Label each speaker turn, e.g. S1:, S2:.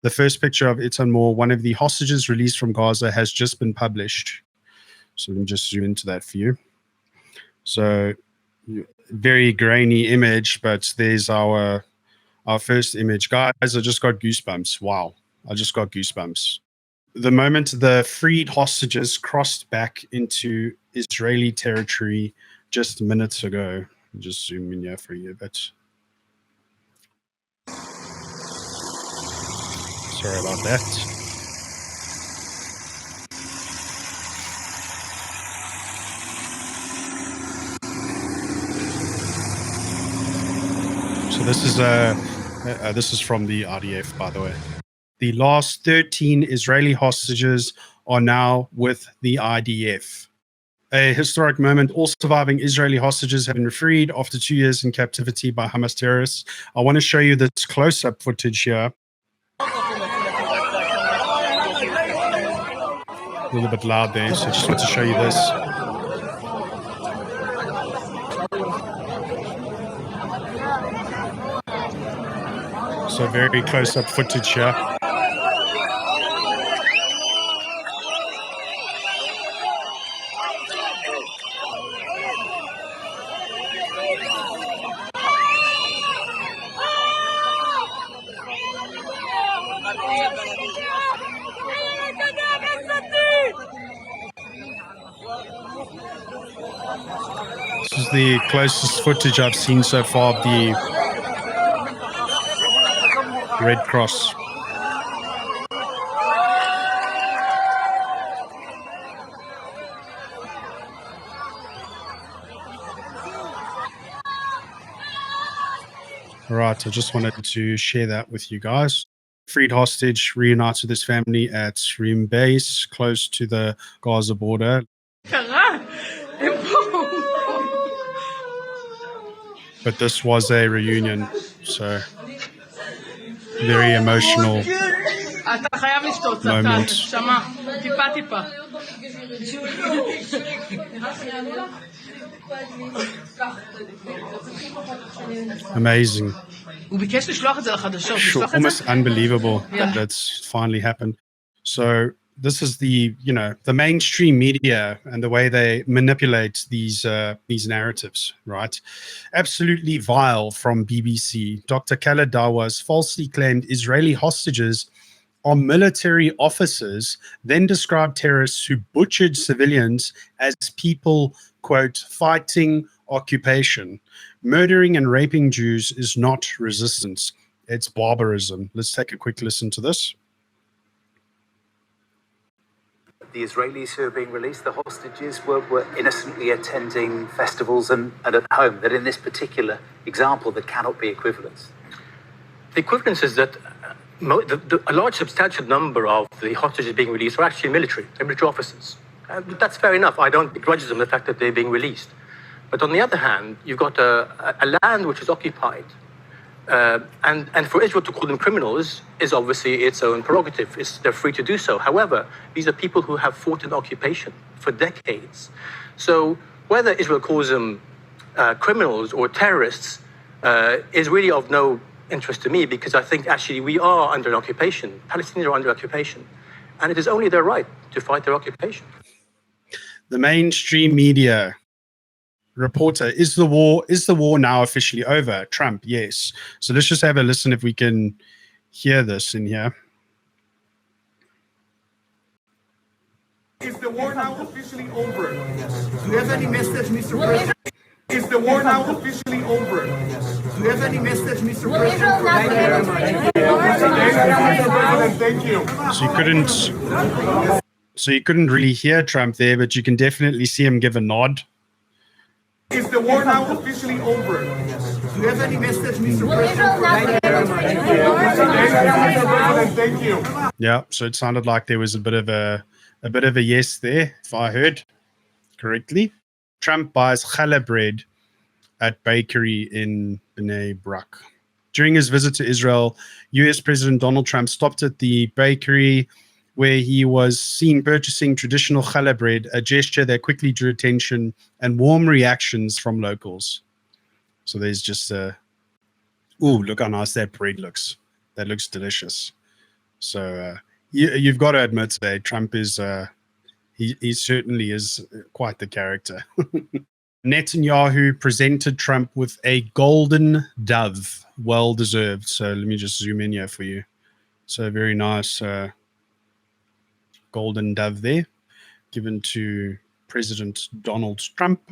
S1: The first picture of Itan Moore, one of the hostages released from Gaza, has just been published. So let me just zoom into that for you. So very grainy image, but there's our first image. Guys, I just got goosebumps. Wow. I just got goosebumps. The moment the freed hostages crossed back into Israeli territory just minutes ago. Just zoom in here for you a bit. Sorry about that. So this is from the RDF, by the way. The last 13 Israeli hostages are now with the IDF. A historic moment. All surviving Israeli hostages have been freed after 2 years in captivity by Hamas terrorists. I want to show you this close-up footage here. A little bit loud there, so I just want to show you this. So very close-up footage here. This is the closest footage I've seen so far of the Red Cross. All right, I just wanted to share that with you guys. Freed hostage reunites with his family at Reem Base, close to the Gaza border. But this was a reunion, so very emotional moment. Amazing. Almost unbelievable that that's finally happened. So this is the mainstream media and the way they manipulate these narratives, right? Absolutely vile from BBC. Dr. Khaled Dawas falsely claimed Israeli hostages are military officers, then described terrorists who butchered civilians as people, quote, fighting occupation. Murdering and raping Jews is not resistance. It's barbarism. Let's take a quick listen to this.
S2: The Israelis who are being released, the hostages, were innocently attending festivals and at home, that in this particular example, there cannot be equivalence.
S3: The equivalence is that a large substantial number of the hostages being released are actually military officers. That's fair enough. I don't begrudge them the fact that they're being released. But on the other hand, you've got a land which is occupied. And for Israel to call them criminals is obviously its own prerogative. They're free to do so. However, these are people who have fought in occupation for decades. So whether Israel calls them criminals or terrorists is really of no interest to me, because I think actually we are under an occupation. Palestinians are under occupation. And it is only their right to fight their occupation.
S1: The mainstream media reporter, is the war now officially over? Trump, yes. So let's just have a listen if we can hear this in here.
S4: Is the war now officially over? Do you have any message, Mr. President? Is the war now officially over? Do you have any message, Mr. President? Thank you.
S1: So you couldn't really hear Trump there, but you can definitely see him give a nod.
S4: Is the war now officially over? Do you have any message, Mr. President? Thank you.
S1: Yeah, so it sounded like there was a bit of a yes there, if I heard correctly. Trump buys challah bread at bakery in Bnei Brak. During his visit to Israel, US President Donald Trump stopped at the bakery where he was seen purchasing traditional challah bread, a gesture that quickly drew attention and warm reactions from locals. So there's just ooh, look how nice that bread looks. That looks delicious. So you've got to admit, Trump is he certainly is quite the character. Netanyahu presented Trump with a golden dove, well deserved. So let me just zoom in here for you. So very nice golden dove there, given to President Donald Trump.